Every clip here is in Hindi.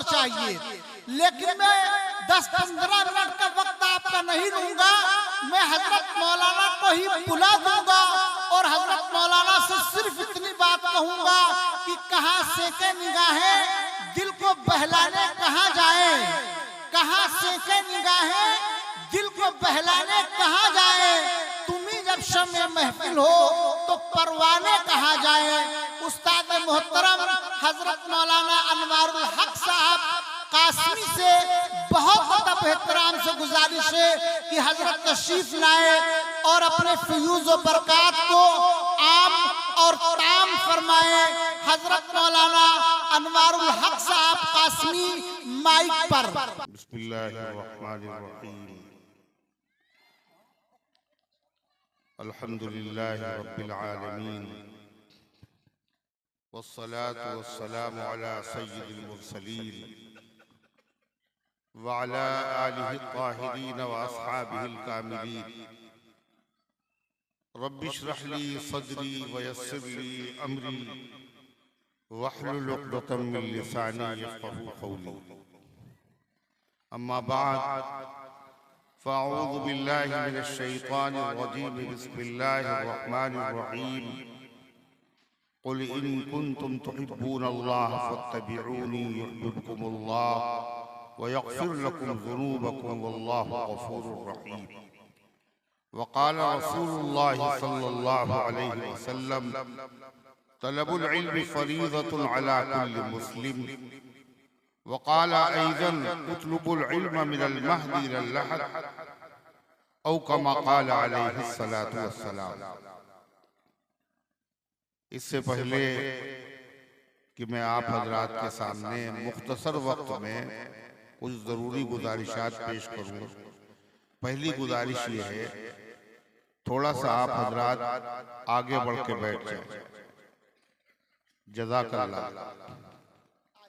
चाहिए, लेकिन मैं 10-15 मिनट का वक्त आपका नहीं लूंगा। मैं हजरत मौलाना को ही बुला दूंगा और हजरत मौलाना से सिर्फ इतनी बात कहूंगा कि कहाँ सेके निगाहें दिल को बहलाने कहाँ जाए, कहाँ सेके निगाहें दिल को बहलाने कहाँ जाए। तुम्ही जब शम्मे महफिल हो तो परवाने कहाँ जाए। उस्ताद मोहतरम हजरत मौलाना अनवारुल हक साहब कासमी से बहुत अदब एहतराम से गुजारिश है कि हजरत तशरीफ लाए और अपने फ्यूज और बरकात को आम और ताम फरमाए। हजरत मौलाना अनवारुल हक साहब कासमी माइक पर। बिस्मिल्लाहिर्रहमानिर्रहीम। अल्हम्दुलिल्लाहि रब्बिल आलमीन वस्सलातु वस्सलामु अला सय्यिदिल मुरसलीन व अला आलिहि त्ताहिरीन व अस्हाबिहिल कामिलीन। रब्बि इश्रह ली सदरी व यस्सिर ली अमरी वहलुल उक़दतम मिन लिसानी यफ़क़हू क़ौली। अम्मा बाद फ़अऊज़ु बिल्लाहि मिनश शैतानिर रजीम। बिस्मिल्लाहिर रहमानिर रहीम। क़ुल इन कुन्तुम तुहिब्बूनल्लाह फ़त्तबिऊनी युहब्बुकुमुल्लाह व यग़फ़िर लकुम ज़ुनूबकुम वल्लाहु गफ़ूरुर रहीम। वक़ाल रसूलुल्लाह सल्लल्लाहु अलैहि वसल्लम तलबुल इल्म फ़रीज़तुन अला कुल्लि मुस्लिम। वक़ाल अयज़न उतलुबुल इल्म मिनल महदी इलल लहद औ कमा क़ाल अलैहिस्सलातु वस्सलाम। इससे पहले कि मैं आप हजरात के सामने मुख्तसर वक्त में कुछ ज़रूरी गुजारिशात पेश करूँ, पहली गुजारिश ये है थोड़ा सा आप हजरात आगे बढ़ के बैठ जाएं। जज़ाकल्लाह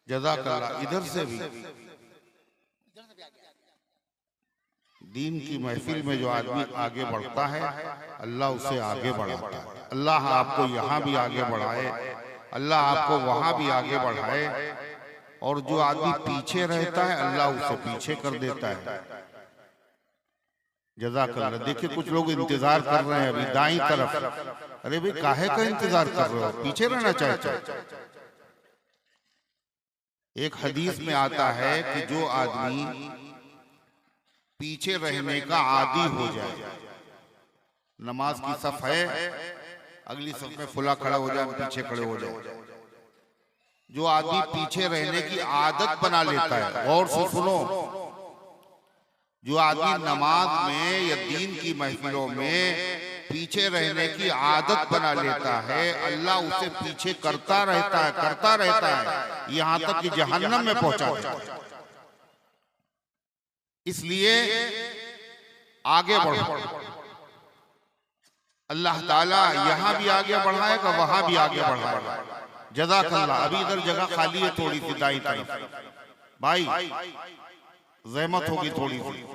जज़ाकल्लाह। इधर से भी दीन की महफिल में जो आदमी आगे बढ़ता है अल्लाह उसे आगे बढ़ाता है। अल्लाह आपको यहाँ भी आगे बढ़ाए, अल्लाह आपको वहाँ भी आगे बढ़ाए। और जो आदमी पीछे रहता है अल्लाह उसे पीछे कर देता है। जज़ाकल्लाह। देखिए कुछ लोग इंतजार कर रहे हैं अभी दाईं तरफ। अरे भाई काहे का इंतजार कर रहे हो, पीछे रहना चाहते हो। एक हदीस में आता है कि जो आदमी पीछे रहने का आदी हो जाए, नमाज की सफ है, अगली सफ में फुला खड़ा हो जाए, पीछे खड़े हो जाए। जो आदमी पीछे रहने की आदत बना लेता है, गौर से सुनो, जो आदमी नमाज में या दीन की महफिलों में पीछे रहने की आदत बना लेता है, अल्लाह उसे पीछे करता रहता है यहां तक कि जहन्नम में पहुंचा देता है। इसलिए आगे बढ़ो। अल्लाह ताला यहां भी आगे बढ़ाएगा, वहां भी आगे बढ़ाएगा। जज़ाकल्लाह। अभी इधर जगह खाली है थोड़ी सी दाईं तरफ, भाई ज़हमत होगी थोड़ी सी।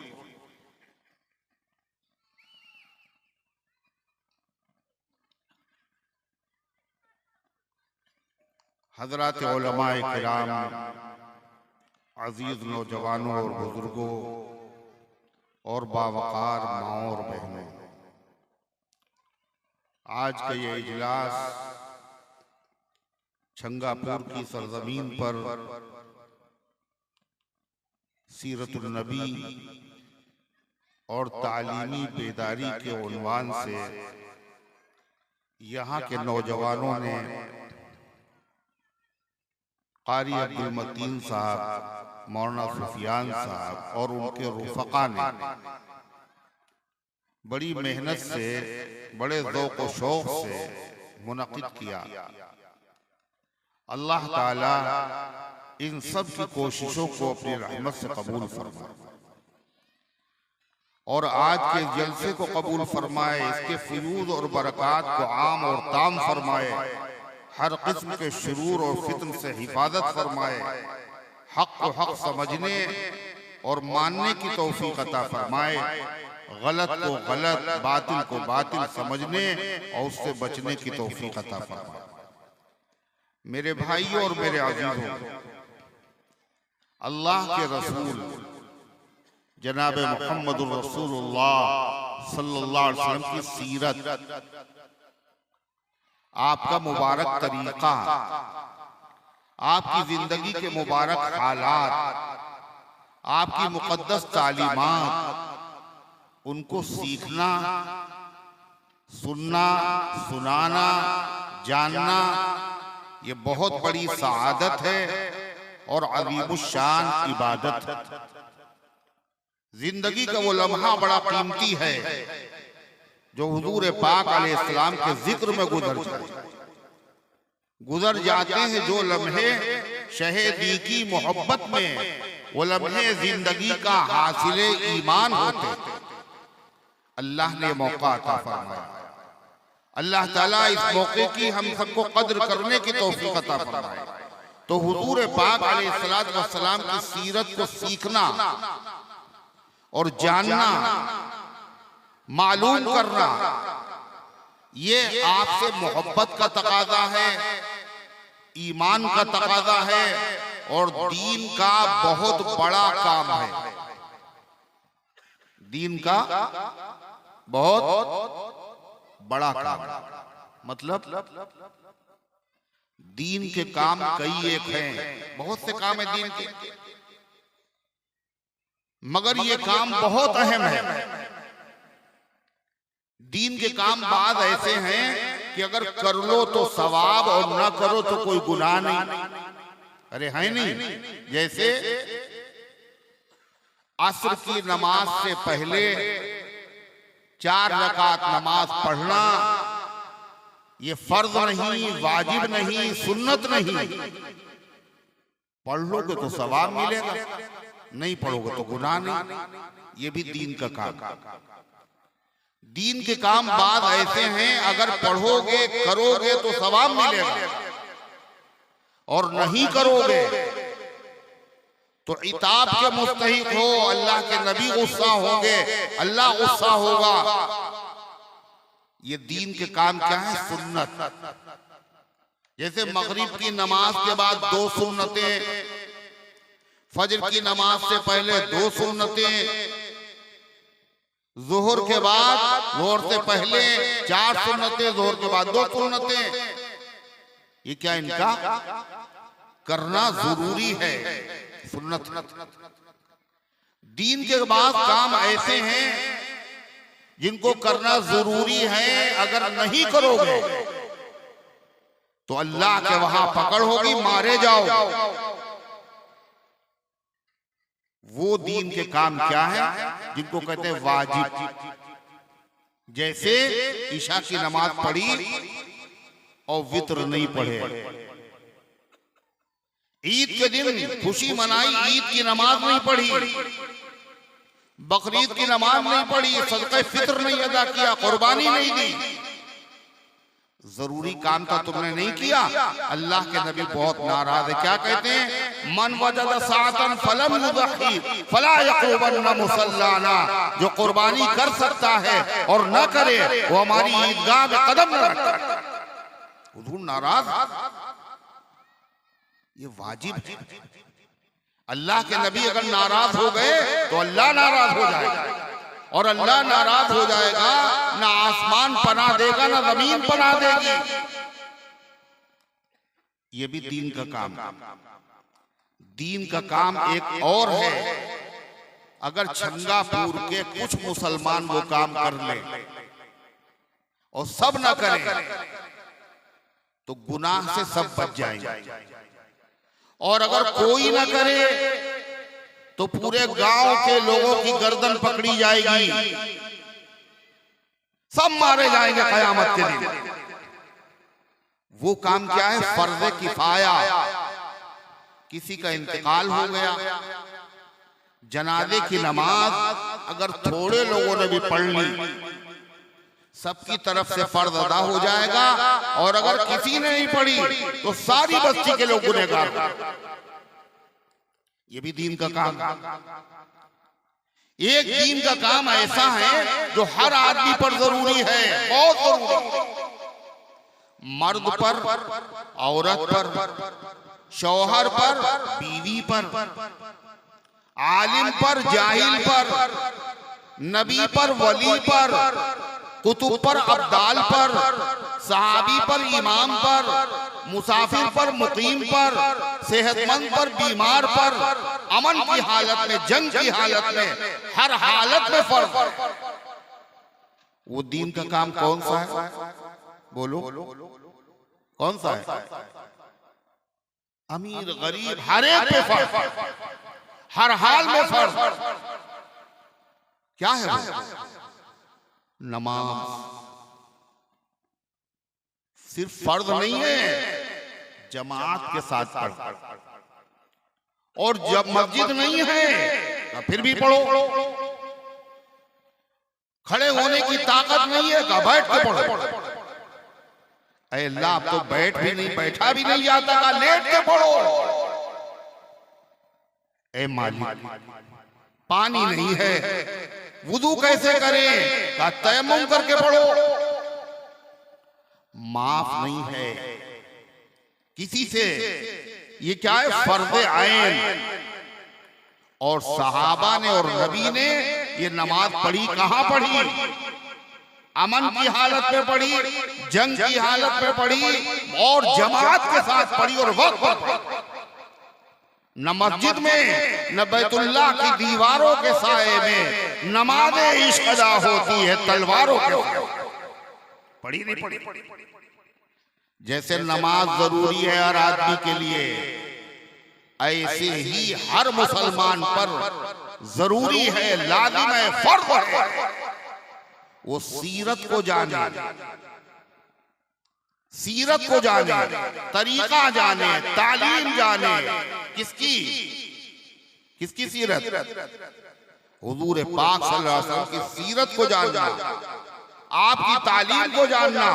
हजरात उलमाए किराम, अजीज नौजवानों और बुजुर्गों और बावकार माओं और बहनों, आज का ये इजलास छंगापुर की सरजमीन पर सीरतुल नबी और तालीमी बेदारी के उन्वान से यहाँ के नौजवानों ने कारी अब्दुल मतीन साहब, मौलाना सुफियान साहब और उनके रुफका ने बड़ी मेहनत से, बड़े ज़ौक़ व शौक़ से मुनक़िद किया। अल्लाह ताला इन सब की कोशिशों को अपनी रहमत से कबूल फरमाए और आज के जलसे को कबूल फरमाए, इसके फ़यूज़ और बरक़ात को आम और ताम फरमाए, हर किस्म के शुरूर और फितन से हिफाजत फरमाए, हक़ को हक़ समझने और मानने की तौफ़ीक़ अता फरमाए, गलत को गलत, बातिल को बातिल समझने और उससे बचने की तौफ़ीक़ अता फरमाए। मेरे भाइयों और मेरे अज़ीज़ों, अल्लाह के रसूल जनाब मुहम्मदुर रसूलुल्लाह सल्लल्लाहु अलैहि वसल्लम की सीरत, आपका मुबारक तरीका, आपकी जिंदगी के मुबारक हालात, आपकी मुकद्दस तालीमात, उनको सीखना, सुनना, सुनाना, जानना, ये बहुत बड़ी सआदत है और अज़ीमुश्शान इबादत है। जिंदगी का वो लम्हा बड़ा कीमती है जो हुजूर पाक अलैहिस्सलाम के जिक्र में गुजर जाते हैं। जो लम्हे शहीदी की मोहब्बत में, वो लम्हे जिंदगी का हासिले ईमान होते। अल्लाह ने मौका अता फरमाया। अल्लाह ताला इस मौके की हम सबको कद्र करने की तौफीक अता फरमाए। तो हुजूर पाक अलैहिस्सलातु वस्सलाम की सीरत को सीखना और जानना, मालूम करना, ये आपसे मोहब्बत का तकाजा है, ईमान का तकाजा है और दीन का बहुत बड़ा काम है। दीन का बहुत बड़ा काम, मतलब दीन के काम कई एक हैं, बहुत से काम है दीन के, मगर ये काम बहुत अहम है। दीन के काम बाद ऐसे हैं कि अगर कर लो तो सवाब और ना करो तो कोई गुनाह नहीं। अरे है नहीं, जैसे असर की नमाज से पहले 4 रकात नमाज पढ़ना, ये फर्ज नहीं, वाजिब नहीं, सुन्नत नहीं। पढ़ लोगे तो सवाब मिलेगा, नहीं पढ़ोगे तो गुनाह नहीं। ये भी दीन का काम। दीन के काम बाद ऐसे हैं, अगर पढ़ोगे, करोगे तो सवाब मिलेगा और नहीं करोगे तो इताब के मुस्तहिक हो, अल्लाह के नबी गुस्सा होंगे, अल्लाह गुस्सा होगा। ये दीन के काम क्या है? सुन्नत। जैसे मगरिब की नमाज के बाद 2 सुन्नतें, फजर की नमाज से पहले 2 सुन्नतें, जोहर के बाद, जोहर से पहले 4 सुन्नतें, जोहर के बाद 2 सुन्नतें। ये क्या इनका करना जरूरी है, सुन्नत। दीन के बाद काम ऐसे हैं जिनको करना जरूरी है, अगर नहीं करोगे तो अल्लाह के वहां पकड़ होगी, मारे जाओ। वो दीन के काम क्या है जिनको कहते हैं वाजिब। जैसे ईशा की नमाज पढ़ी और वित्र नहीं पढ़े, ईद के दिन खुशी मनाई, ईद की नमाज नहीं पढ़ी, बकरीद की नमाज नहीं पढ़ी, सदका फित्र नहीं अदा किया, कुर्बानी नहीं दी, जरूरी काम था तुमने नहीं किया, अल्लाह के नबी बहुत नाराज है। क्या कहते हैं? मन वजद सातन फलम युदही फला यक़रबन मुसल्लाना। जो कुर्बानी कर सकता है और न करे वो हमारी ईदगाह में कदम न रखे। हुजूर नाराज, ये वाजिब है। अल्लाह के नबी अगर नाराज हो गए तो अल्लाह नाराज हो जाएगा, और अल्लाह नाराज हो जाएगा, ना आसमान पनाह देगा ना जमीन पनाह देगी। ये भी दीन का काम। दीन का काम एक और है, अगर छंगापुर के कुछ मुसलमान वो काम कर ले और सब ना करें तो गुनाह से सब बच जाएंगे, और अगर कोई ना करे तो पूरे गांव के लोगों की गर्दन पकड़ी जाएगी, सब मारे जाएंगे कयामत के दिन। वो काम क्या है? फर्ज़े किफाया। किसी का इंतकाल हो गया, जनाजे की नमाज अगर थोड़े लोगों ने भी पढ़ ली, सबकी तरफ से फर्ज अदा हो जाएगा, और अगर किसी ने नहीं पढ़ी तो सारी बस्ती के लोग गुनहगार। ये भी दीन का काम। एक दीन का काम ऐसा है जो हर आदमी पर जरूरी है, बहुत जरूरी। मर्द पर, औरत पर, शौहर पर, बीवी पर, आलिम पर, जाहिल पर, नबी पर, वली पर, कुतुब पर, अब्दाल पर, सहाबी पर, इमाम पर, मुसाफिर पर, मुकीम पर, सेहतमंद पर, बीमार पर, अमन की हालत में, जंग की हालत में, हर हालत में फर्ज। वो दीन का काम कौन सा है? बोलो कौन सा है? अमीर गरीब हर एक पे फर्ज, हर हाल में फर्ज। क्या है वो? नमाज सिर्फ फर्ज नहीं है, जमात के साथ पढ़ो। और जब मस्जिद नहीं है तो फिर भी पढ़ो। खड़े होने की ताकत नहीं है तो बैठ के पढ़ो। अल्लाह तो बैठ भी नहीं, बैठा भी नहीं जाता का लेट के पढ़ो। ए मालिक पानी नहीं है, वुदू कैसे करें? का तयम्मुम करके पढ़ो। माफ नहीं है किसी से, ये क्या है? फर्ज़े आइन। और सहाबा ने और नबी ने ये नमाज पढ़ी, कहां पढ़ी? अमन की हालत में पढ़ी, जंग की हालत में पढ़ी, और जमात के साथ पढ़ी और वक्त पर पढ़ी। न मस्जिद में, न बैतुल्लाह की दीवारों के साए में नमाज़े इश्क अदा होती है, तलवारों के पढ़ी नहीं पढ़ी। जैसे नमाज जरूरी है हर आदमी के लिए, ऐसे ही हर मुसलमान पर जरूरी है, लाजिम है, फर्ज है वो सीरत को जाने, सीरत को जाने, तरीका जाने, तालीम जाने। किसकी? किसकी सीरत? हुजूर पाक सल्लल्लाहु अलैहि वसल्लम की सीरत को जानना, आपकी तालीम को जानना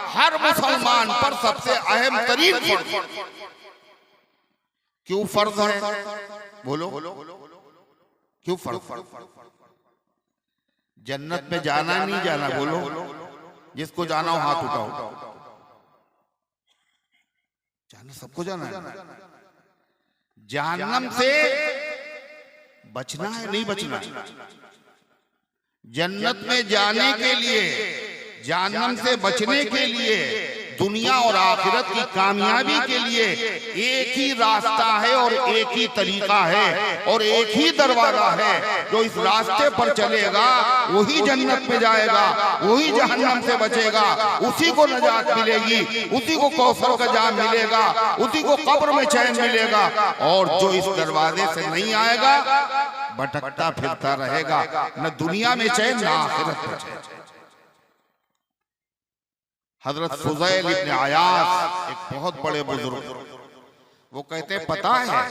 हर मुसलमान पर सबसे अहम तरीन फर्ज। क्यों फर्ज है? बोलो क्यों फर्ज? जन्नत में जाना नहीं जाना? बोलो, जिसको जाना हो हाथ उठाओ। जाना सबको जाना है। जहन्नम से बचना है, नहीं बचना? जन्नत में जाने के लिए, जहन्नम से बचने के लिए, दुनिया और आखिरत की कामयाबी के लिए एक ही रास्ता है और एक ही तरीका है और एक ही दरवाजा है। जो इस रास्ते पर चलेगा वही जन्नत में जाएगा, वही जहन्नम से बचेगा, उसी को नजात मिलेगी, उसी को कौसर का जाम मिलेगा, उसी को कब्र में चैन मिलेगा। और जो इस दरवाजे से नहीं आएगा भटकता फिरता रहेगा, न दुनिया में चैन न आखिरत में चैन। हजरत फुज़ैल इब्न अयास एक बहुत बड़े बुजुर्ग, वो कहते पता है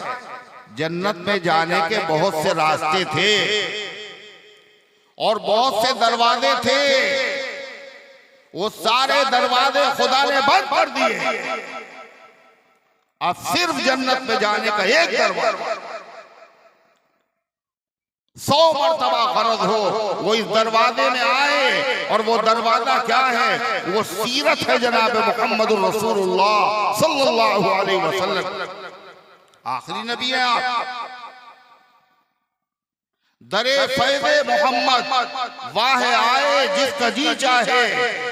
जन्नत में जाने के बहुत से रास्ते थे और बहुत से दरवाजे थे, वो सारे दरवाजे खुदा ने बंद कर दिए। अब सिर्फ जन्नत में जाने का एक दरवाजा, 100 मरतबा फर्ज हो वो इस दरवाजे में आए। और वो दरवाजा क्या है? वो सीरत है जनाब मुहम्मद रसूलुल्लाह सल्लल्लाहु अलैहि वसल्लम। आखिरी नबी है आप। दरे फैज़े मोहम्मद वाह आए जिसका जी चाहे,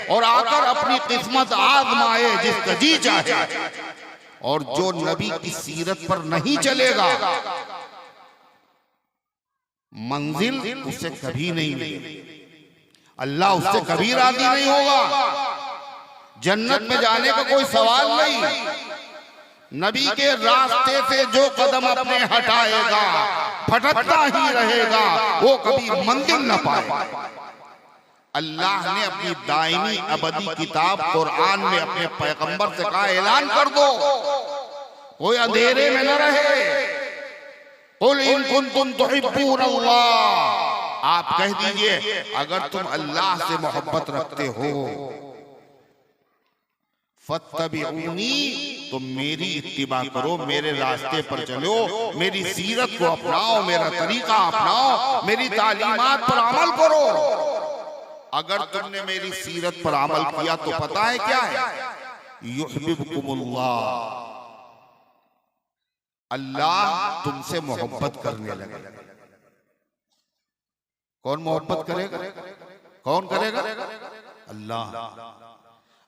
और आकर अपनी किस्मत आजमाए जिसका जी चाहे। और जो नबी की सीरत पर नहीं चलेगा मंजिल उससे कभी नहीं मिलेगी, अल्लाह उससे कभी राजी नहीं होगा। जन्नत में जाने का कोई सवाल नहीं। नबी के रास्ते से जो कदम अपने हटाएगा भटकता ही रहेगा, वो कभी मंजिल न पाएगा। अल्लाह ने अपनी दायमी अबदी किताब कुरान में अपने पैगंबर से कहा ऐलान कर दो, कोई अंधेरे में न रहे। कुल इन कुंतुम तुहिब्बूनल्लाह, आप कह दीजिए अगर तुम अल्लाह से मोहब्बत रखते हो फत्तबिऊनी, तो मेरी इत्तिबा करो, मेरे रास्ते पर चलो, मेरी सीरत को अपनाओ, मेरा तरीका अपनाओ, मेरी तालीमात पर अमल करो। अगर तुमने मेरी सीरत पर अमल किया तो पता है क्या है? युहिब्बुकुमुल्लाह, अल्लाह तुमसे मोहब्बत करने लगे। कौन मोहब्बत करेगा? कौन करेगा? अल्लाह।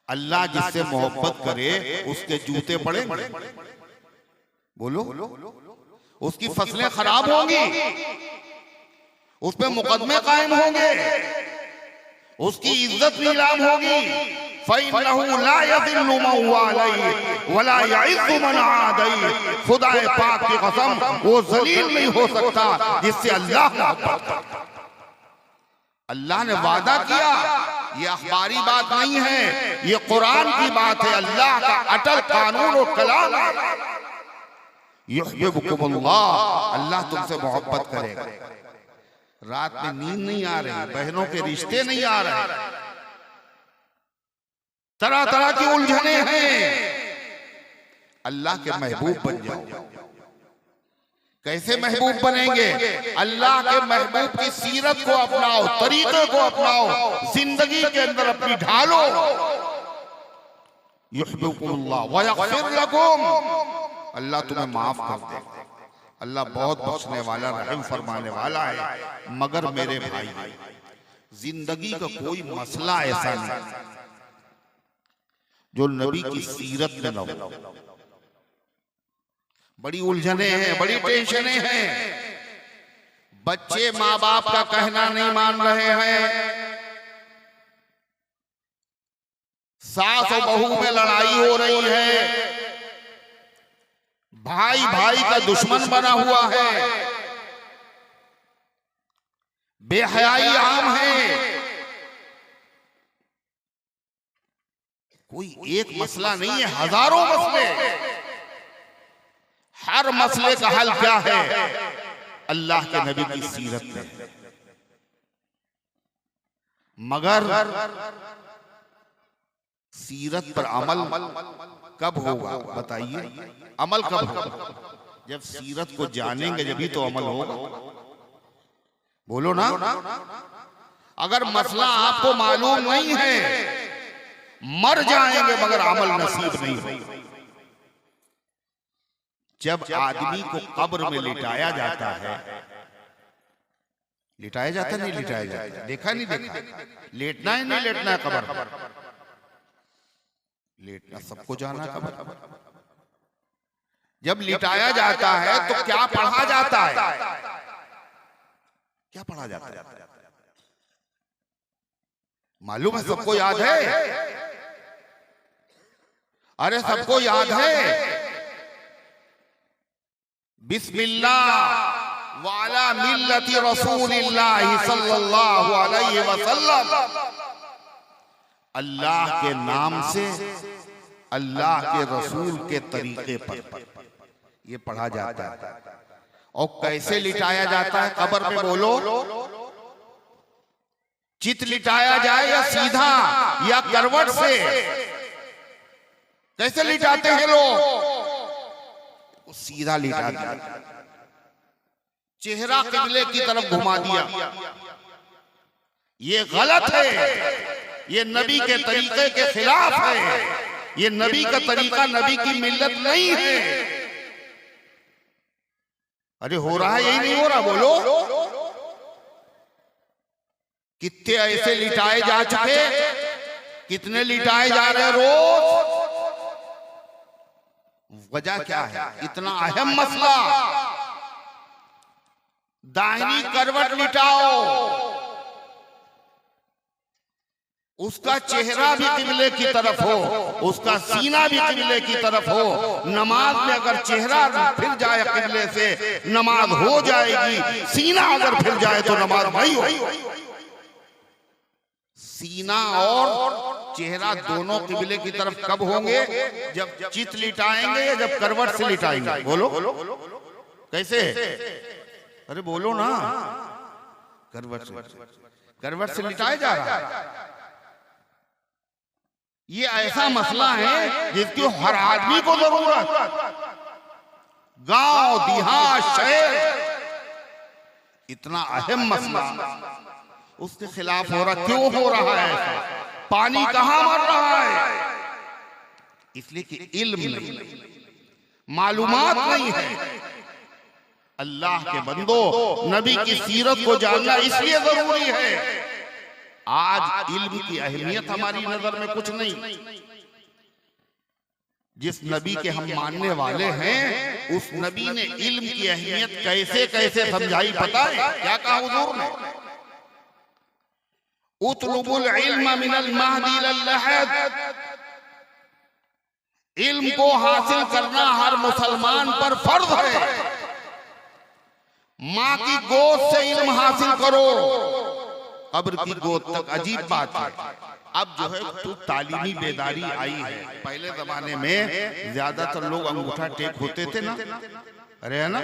अल्लाह जिससे मोहब्बत करे उसके जूते पड़ेंगे? बोलो। उसकी फसलें खराब होंगी, उस पे मुकदमे कायम होंगे, उसकी इज्जत नीलाम होगी। फ़इन्नहु ला यज़िल्लु मन वालैहि वला यइज़्ज़ु मन आदैहि। खुदाए पाक की कसम, वो जलील नहीं हो सकता जिससे अल्लाह मोहब्बत करता। अल्लाह ने वादा किया, ये अखबारी बात नहीं है, ये कुरान की बात है, अल्लाह का अटल कानून और कलाम है। युहिब्बुकुमुल्लाह, अल्लाह तुमसे मोहब्बत करेगा। रात में नींद नहीं आ रही, बहनों के रिश्ते नहीं आ रहे, तरह तरह की उलझने हैं। अल्लाह के महबूब बन जाओ। कैसे महबूब बनेंगे? अल्लाह के महबूब की सीरत को अपनाओ, तरीके को अपनाओ, जिंदगी के अंदर अपनी ढालो। युहिब्बुकुमुल्लाह व यग़फिर लकुम, अल्लाह तुम्हें माफ कर दे। अल्लाह बहुत बख्शने वाला, रहम फरमाने वाला है। मगर मेरे भाई, जिंदगी का कोई मसला ऐसा नहीं जो नबी की सीरत में न हो। बड़ी उलझने हैं, बड़ी टेंशने हैं। बच्चे माँ बाप का कहना नहीं मान रहे हैं, सास और बहू में लड़ाई हो रही है, भाई भाई का दुश्मन बना हुआ है, बेहयाई आम है। कोई एक मसला नहीं है, हजारों मसले। हर मसले का हल क्या है? अल्लाह के नबी की सीरत में। मगर सीरत पर अमल कब होगा? बताइए, अमल कब होगा? जब सीरत को जानेंगे जब ही तो अमल होगा। बोलो ना। अगर मसला आपको मालूम नहीं है, मर जाएंगे मगर अमल नसीब नहीं होगा। जब आदमी को कब्र में लिटाया जाता है, लिटाया जाता नहीं लिटाया जाता, देखा नहीं देखा, लेटना है नहीं लेटना है कब्र, लेटना सबको जाना कब्र। जब लिटाया जाता है तो क्या पढ़ा जाता है? क्या पढ़ा जाता है? मालूम है? सबको याद है? अरे सबको याद है। बिस्मिल्लाह वाला मिल्लति रसूलिल्लाह सल्लल्लाहु अलैहि वसल्लम। अल्लाह के नाम से, अल्लाह के रसूल के तरीके पर ये पढ़ा जाता है। और कैसे लिटाया जाता है कब्र में? बोलो। चित लिटाया जाए या सीधा या करवट से? कैसे लिटाते हैं लोग? सीधा लिटा दिया, चेहरा किबले की तरफ घुमा दिया। ये गलत है, ये नबी के तरीके के खिलाफ है, ये नबी का तरीका, नबी की मिल्लत नहीं है। अरे हो रहा है, यही नहीं हो रहा? बोलो। कितने ऐसे लिटाए जा चुके, कितने लिटाए जा रहे रोज? वजह क्या है? इतना अहम मसला। दाहिनी करवट लिटाओ, उसका चेहरा भी किबले की तरफ हो, उसका सीना भी किबले की तरफ हो। नमाज में अगर चेहरा फिर जाए किबले से, नमाज हो जाएगी। सीना अगर फिर जाए तो नमाज नहीं हो। सीना और चेहरा दोनों किबले की तरफ कब होंगे? जब चित लिटाएंगे या जब करवट से लिटाएंगे? बोलो। कैसे? अरे बोलो ना। करवट से लिटाया जा रहा है। ये ऐसा मसला है जिसकी हर आदमी को जरूरत। गांव देहात शहर, इतना अहम मसला, उसके खिलाफ हो रहा। क्यों हो रहा है ऐसा? पानी कहां मर रहा है? इसलिए कि इल्म नहीं, मालूमात नहीं है। अल्लाह के बंदो, नबी की सीरत को जानना इसलिए जरूरी है। आज इल्म की अहमियत हमारी नजर में कुछ नहीं। जिस नबी के हम मानने वाले हैं, उस नबी ने इल्म की अहमियत कैसे कैसे समझाई पता है? क्या कहा हुजूर ने? उतलुबुल इल्म मिनल महदी इलल लहद। इल्म को हासिल करना हर मुसलमान पर फर्ज है। माँ की गोद से इल्म हासिल करो, कब्र की गोद तक। अजीब बात है, अब जो है तो तालीमी बेदारी आई है। पहले जमाने में ज्यादातर लोग अंगूठा टेक होते थे ना, अरे है ना,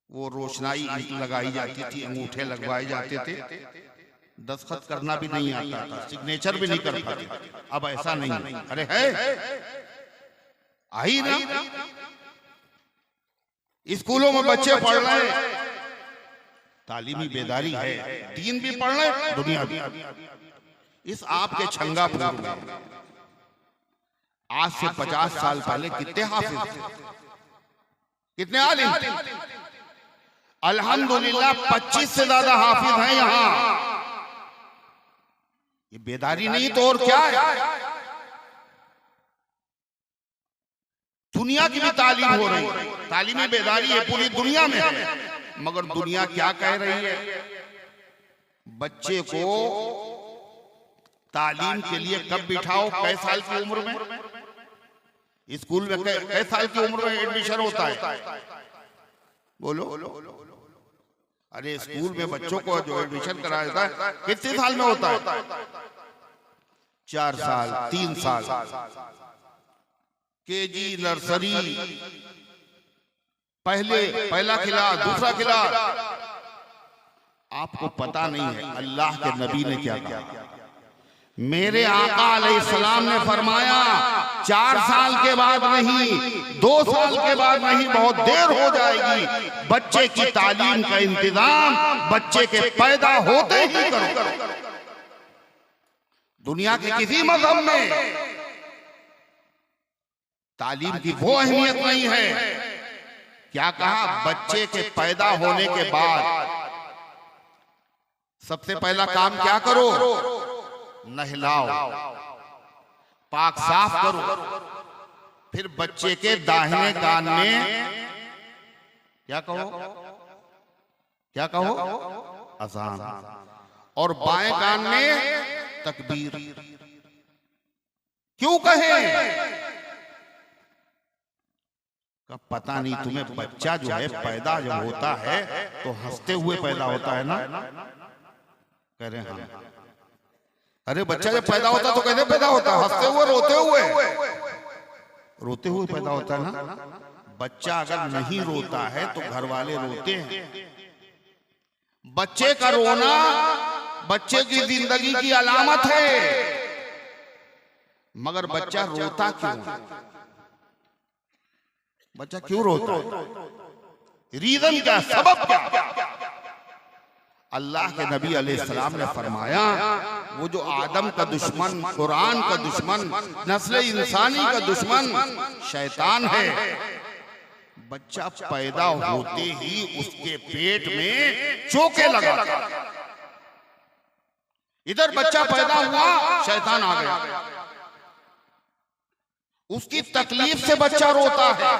वो रोशनाई लगाई जाती थी, अंगूठे लगवाए जाते थे, दस्तखत करना भी नहीं आता था, सिग्नेचर भी नहीं कर पाते। अब ऐसा नहीं, अरे है आई ना, स्कूलों में बच्चे पढ़ रहे हैं, तालीमी बेदारी है, दीन भी पढ़ रहे, दुनिया भी। इस आपके छंगापुर में आज से 50 साल पहले कितने हाफिज थे, कितने आलिम थे? अल्हम्दुलिल्लाह 25 से ज्यादा हाफिज हैं यहाँ। ये बेदारी नहीं तो और क्या है? दुनिया की भी तालीम हो रही है, तालीमी बेदारी है पूरी दुनिया में है। मगर दुनिया क्या कह रही है? बच्चे को तालीम के लिए कब बिठाओ? कै साल की उम्र में? स्कूल में कै साल की उम्र में एडमिशन होता है? बोलो। अरे स्कूल में बच्चों को जो एडमिशन कराया जाता है कितने साल में होता है? 4 साल, 3 साल। केजी, नर्सरी, पहला क्लास, दूसरा क्लास। आपको पता नहीं है अल्लाह के नबी ने क्या कहा? मेरे आका अलैहिस्सलाम ने फरमाया 4 साल के बाद नहीं, 2 साल के बाद नहीं, बहुत देर हो जाएगी, बच्चे की तालीम का इंतजाम बच्चे के पैदा होते ही करो। दुनिया के किसी मजहब में तालीम की वो अहमियत नहीं है। क्या कहा? बच्चे के पैदा होने के बाद सबसे पहला काम क्या करो? नहलाओ, पाक साफ करो। फिर बच्चे के दाहिने कान में क्या कहो? क्या कहो? अज़ान। और बाएं कान में तकबीर। क्यों कहें? पता नहीं तुम्हें, बच्चा जो है पैदा जब होता है तो हंसते हुए पैदा होता है ना? कह रहे हैं हाँ। अरे बच्चा जब पैदा होता तो कैसे पैदा होता? हंसते हुए, रोते हुए? रोते हुए पैदा होता है ना? बच्चा अगर नहीं रोता है तो घर वाले रोते हैं। बच्चे का रोना बच्चे की जिंदगी की अलामत है। मगर बच्चा रोता क्यों? बच्चा क्यों रोता है? रीजन क्या, सबब क्या? अल्लाह के नबी अलैहिस्सलाम ने फरमाया, वो जो आदम का दुश्मन, कुरान का दुश्मन, नस्ल इंसानी का दुश्मन शैतान है, बच्चा पैदा होते ही उसके पेट में चोके लगा। इधर बच्चा पैदा हुआ, शैतान आ गया, उसकी तकलीफ से बच्चा रोता है।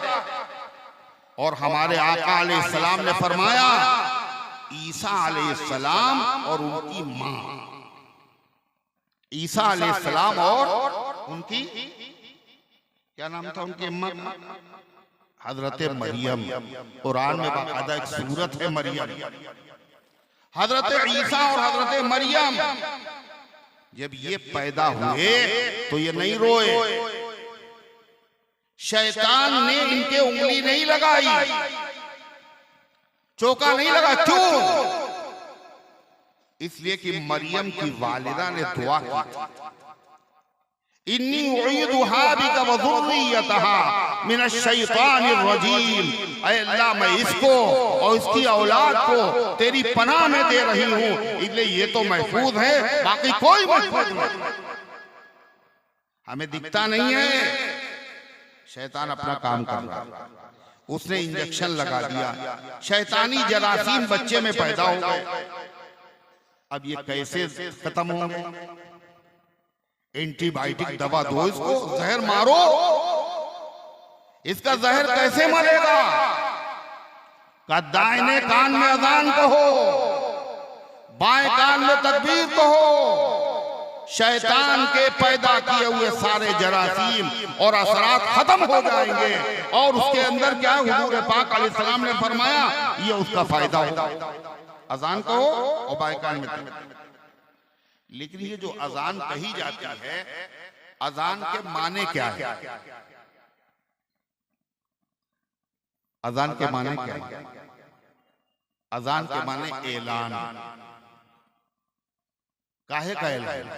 और हमारे आका अलैहिस्सलाम ने फरमाया, ईसा अलैहिस्सलाम और उनकी माँ, ईसा अलैहिस्सलाम और उनकी क्या नाम था उनकी अम्मा? हजरत मरियम। कुरान में बाकायदा एक सूरत है मरियम। हजरत ईसा और हजरत मरियम जब ये पैदा हुए तो ये नहीं रोए। शैतान ने इनके उंगली नहीं लगाई, चौका नहीं लगा। क्यों? इसलिए कि मरियम की वालिदा ने दुआ की, इन्नी उईदुहा बिका व ज़ुर्रियतहा मिनश शैतानिर रजीम। ऐ अल्लाह, मैं इसको और इसकी औलाद को तेरी पनाह में दे रही हूं। इसलिए ये तो महफूज है, बाकी कोई महफूज नहीं। हमें दिखता नहीं है, शैतान अपना काम कर रहा है। उसने इंजेक्शन लगा दिया, शैतानी जरासीम बच्चे में पैदा हो गए। अब ये कैसे खत्म होंगे? एंटीबायोटिक दवा दो इसको, जहर मारो, इसका जहर कैसे मरेगा? का दाहिने कान में अजान कहो, बाएं कान में तकबीर कहो, शैतान के पैदा किए हुए सारे जरासीम और असरात खत्म हो जाएंगे। और उसके अंदर क्या है, हुजूर पाक अलैहिस्सलाम ने फरमाया ये उसका फायदा होगा। अजान कहो और बाएं कान में तकबीर। लेकिन ये जो अजान कही जाती है, अजान के माने क्या है? अजान के माने क्या है? अजान के माने ऐलान। काहे का ऐलान?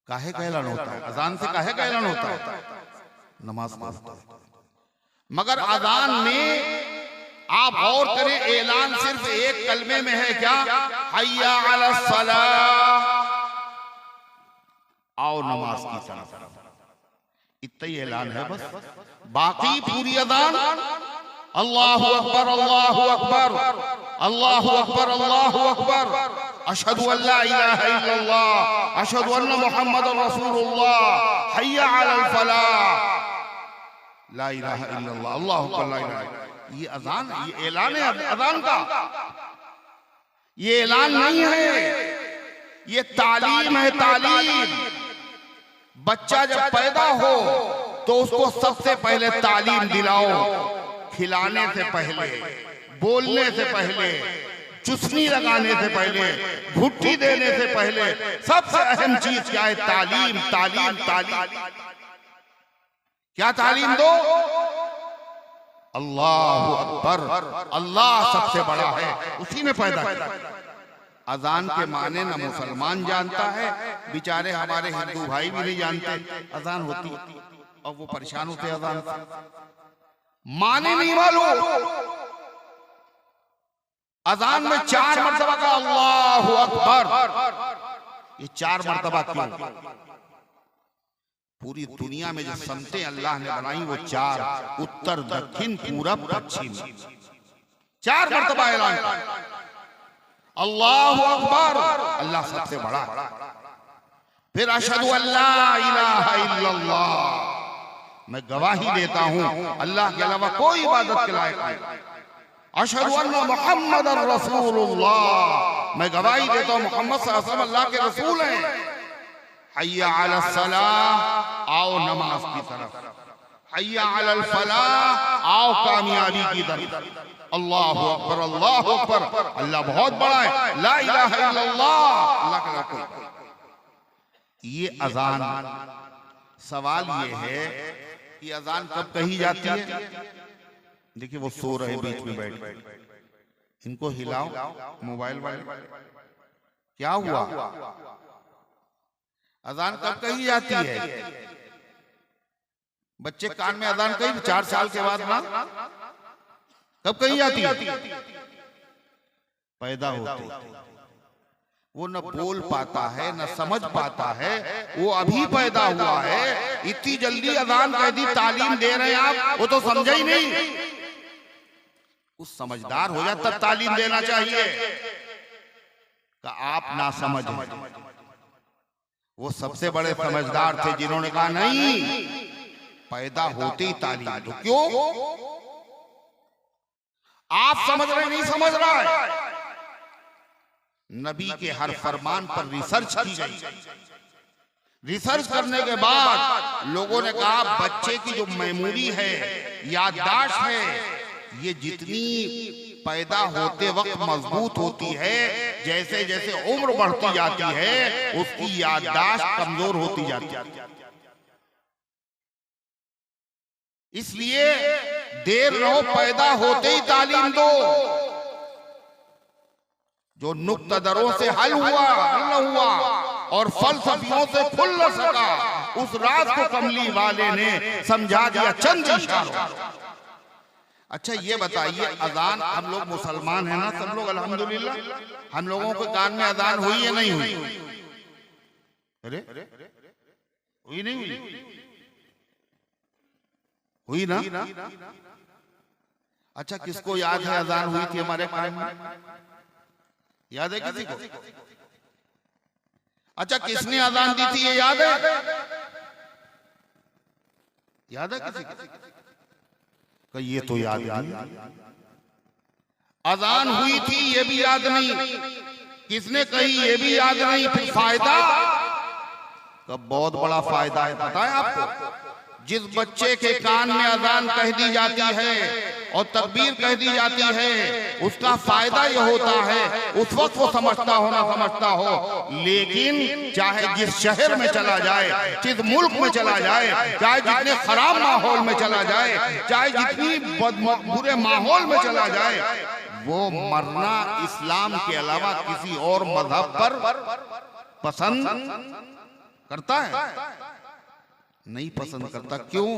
काहे का ऐलान होता है? अजान से काहे का ऐलान होता है? नमाज का। मगर अजान में आप गौर करें, ऐलान सिर्फ एक कलमे में है। क्या? हय्या अलस सलाह, आओ नमाज की तरफ, इतना ही ऐलान है बस। बाकी पूरी अजान अल्लाहु अकबर, अल्लाहु अकबर, अल्लाहु अकबर, अल्लाहु अकबर, अशहदु अल्ला इलाहा इल्लल्लाह, अशहदु अन्ना मुहम्मदुर रसूलुल्लाह, हय्या अलल फलाह, ला इलाहा इल्लल्लाह, अल्लाहु अकबर, ला इलाहा। ये अजान, ये ऐलान है अजान का। ये ऐलान नहीं है, ये तालीम है, तालीम। बच्चा जब पैदा हो तो उसको सबसे पहले तालीम दिलाओ, खिलाने से पहले, बोलने से पहले, चुस्नी लगाने से पहले, घुट्टी देने से पहले सबसे अहम चीज क्या है? तालीम, तालीम, तालीम। क्या तालीम दो? अल्लाहु अकबर, अल्लाह सबसे बड़ा है, उसी ने पैदा किया। अजान के माने ना मुसलमान जानता है, बेचारे हमारे हिंदू भाई भी नहीं जानते अजान होती, और वो परेशान होते अजान से, माने नहीं मालूम। अजान में 4 मर्तबा का अल्लाहु अकबर, ये 4 मर्तबा क्यों? पूरी दुनिया में जो समतें अल्लाह ने बनाई वो 4, उत्तर, दक्षिण, पूरब, पश्चिम, 4 मर्तबा ऐलान अल्लाहु अकबर, अल्लाह सबसे बड़ा। फिर अशहदु अल्ला इलाहा इल्लल्लाह, मैं गवाही देता हूं अल्लाह के अलावा कोई इबादत के लायक नहीं। अशहदु अन्ना मुहम्मदुर रसूलुल्लाह, मैं गवाही देता हूं मोहम्मद सल्लल्लाहु अलैहि वसल्लम अल्लाह के रसूल हैं। हय्या अलस सलाह, आओ नमाज की तरफ। हय्या अलल फलाह, आओ कामयाबी की तरफ। अल्लाहु अकबर, अल्लाहु अकबर, अल्लाह बहुत बड़ा है, ला इलाहा इल्लल्लाह, अल्लाह के अलावा। ये अजान। सवाल ये है कि अजान कब कही जाती है? देखिए वो सो रहे बीच में बैठ, इनको हिलाओ मोबाइल वाले, क्या हुआ? अजान कब कही जाती है? बच्चे कान में अजान कही 4 साल के बाद ना, कब कही जाती है? पैदा होते। वो न बोल पाता है, न समझ पाता है, वो अभी पैदा हुआ है। इतनी जल्दी अजान कह दी, तालीम दे रहे हैं आप, वो तो समझा ही नहीं। उस समझदार हो जाए तब तालीम देना चाहिए। कि आप ना समझ, वो सबसे बड़े समझदार थे जिन्होंने कहा नहीं, पैदा होते ही तालीम दो। क्यों? आप समझ रहे नहीं समझ रहा है। नबी के हर फरमान पर रिसर्च की गई। रिसर्च करने के बाद लोगों ने कहा बच्चे की जो मेमोरी है, याददाश्त है, ये जितनी पैदा होते वक्त मजबूत होती है, जैसे जैसे उम्र बढ़ती जाती है उसकी याददाश्त कमजोर होती जाती है। इसलिए देर रहो, पैदा होते ही तालीम दो। जो नुक्तदरों से हल हुआ और फलसफियों से खुल न सका, उस रात को कमली वाले ने समझा दिया चंद इशारों। अच्छा ये बताइए, अजान, हम लोग मुसलमान हैं ना सब लोग अल्हम्दुलिल्लाह, हम लोगों के कान में अजान हुई या नहीं हुई? अरे हुई नहीं हुई? हुई ना? अच्छा, किसको याद है अजान हुई थी हमारे कायम में? याद है किसी को? अच्छा, किसने अजान दी थी ये याद है? याद है किसी को? ये तो याद नहीं। अजान हुई थी ये भी याद नहीं, किसने कही ये भी याद नहीं। फिर फायदा का बहुत बड़ा फायदा है, पता है आपको? जिस बच्चे के कान में अजान कह दी जाती है और तकबीर कह दी जाती है, उसका फायदा यह होता है उस वक्त वो समझता हो ना समझता हो, लेकिन चाहे जिस शहर में चला जाए, जिस मुल्क में चला जाए, चाहे जितने खराब माहौल में चला जाए, चाहे जितनी बुरे माहौल में चला जाए, वो मरना इस्लाम के अलावा किसी और मजहब पर पसंद करता है? नहीं पसंद करता। क्यों?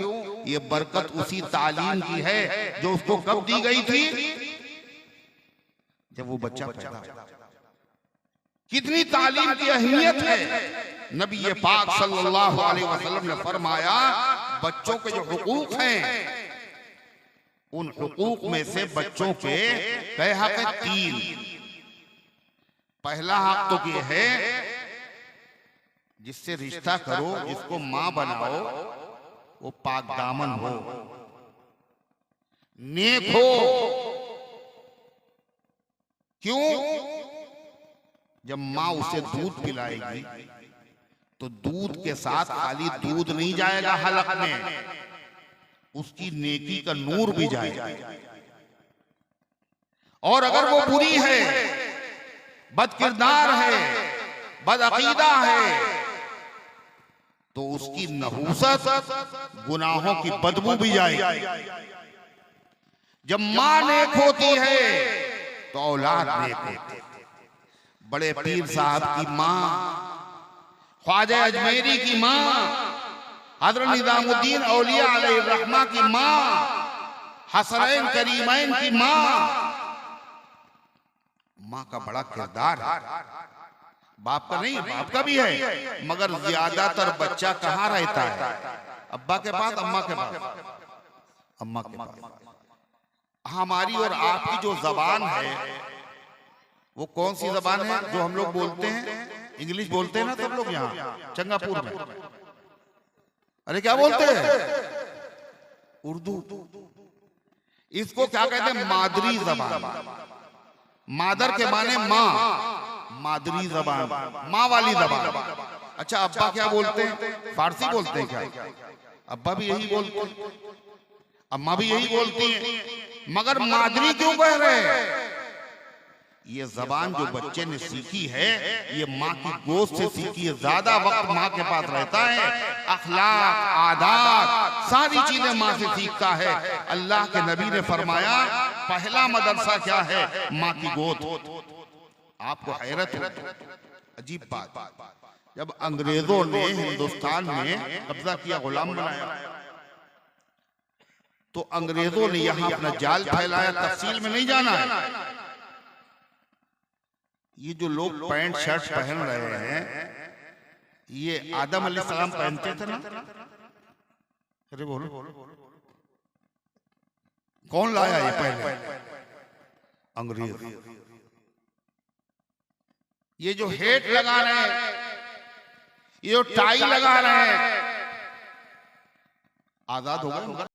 ये बरकत उसी तालीम की है जो उसको कब दी गई थी? जब वो बच्चा पैदा हुआ। कितनी तालीम की अहमियत है। नबी पाक सल्लल्लाहु अलैहि वसल्लम ने फरमाया, बच्चों के जो हुकूक हैं, उन हुकूक में से बच्चों के कई हक हैं 3। पहला हक तो ये है, जिससे रिश्ता करो, जिसको मां बनाओ, वो पाक दामन हो, नेक हो। क्यों? जब मां उसे दूध पिलाएगी तो दूध के साथ खाली दूध नहीं जाएगा हलक में, उसकी नेकी का नूर भी जाएगा। और अगर वो बुरी है, बदकिरदार है, बदअकीदा है, तो उसकी नहूसत, गुनाहों की बदबू भी जाएगी। जब मां नेक होती है तो औलाद नेक होती है। बड़े पीर साहब की मां, ख्वाजा अजमेरी की मां, हज़रत निज़ामुद्दीन औलिया अलैहि रहमा की मां, हसनैन करीमैन की मां का बड़ा किरदार है। बाप का नहीं, बाप का भी है, मगर ज्यादातर बच्चा कहाँ रहता है? अब्बा के पास, अम्मा के पास। अम्मा के पास। हमारी और आपकी जो जबान है, वो कौन सी जबान है जो हम लोग बोलते हैं? इंग्लिश बोलते हैं ना सब लोग यहाँ चंगापुर में। अरे क्या बोलते हैं? उर्दू। इसको क्या कहते हैं? मादरी जबान। मादर के माने माँ, मादरी जबान, माँ वाली जबान। अच्छा, अब्बा क्या बोलते हैं? फारसी बोलते हैं क्या? अब्बा भी यही बोलते हैं, अम्मा भी यही बोलती हैं, मगर मादरी क्यों कह रहे हैं? ये जबान जो बच्चे ने सीखी है, ये माँ की गोद से सीखी है। ज्यादा वक्त माँ के पास रहता है, अखलाक, आदात, सारी चीजें माँ से सीखता है। अल्लाह के नबी ने फरमाया, पहला मदरसा क्या है? माँ की गोद। आपको हैरत हो, अजीब बात, जब अंग्रेजों ने हिंदुस्तान में कब्जा किया, गुलाम बनाया, तो अंग्रेजों ने यहाँ अपना जाल फैलाया। तफसील में नहीं जाना है। ये जो लोग पैंट शर्ट पहन रहे हैं, ये आदम अलैहिस्सलाम पहनते थे ना? अरे बोलो, कौन लाया ये पहले? अंग्रेज। ये जो हेट लगा रहे हैं, ये जो टाई लगा रहे हैं, आजाद हो गए,